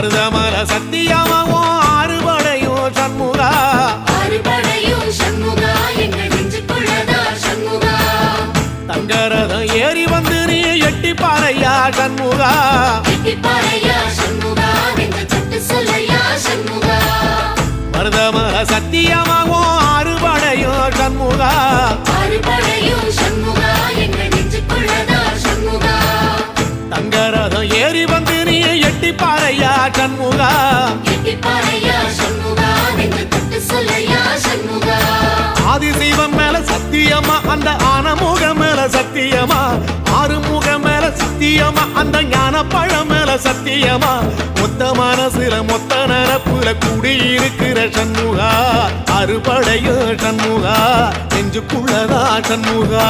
மருதமர சத்தியமாவும் ஆறுபடையும் சண்முகா தங்கரதம் ஏறி வந்து நீ எட்டி பாறையா சண்முகா மருதமர சத்தியமாவும் ஆறுபடையும் சண்முகா தங்கரதம் ஏறி வந்து நீ எட்டி பாறையா சண்முகா ஆதிசைவம் மேல சத்தியமா அந்த ஆனமுகம் மேல சத்தியமா ஆறுமுகம் மேல சத்தியமா அந்த ஞான பழம் மேல சத்தியமா மொத்த மனசுல மொத்த நரப்புல குடியிருக்கிற சண்முகா அறுபடையும் சண்முகா நெஞ்சுக்குள்ளதா சண்முகா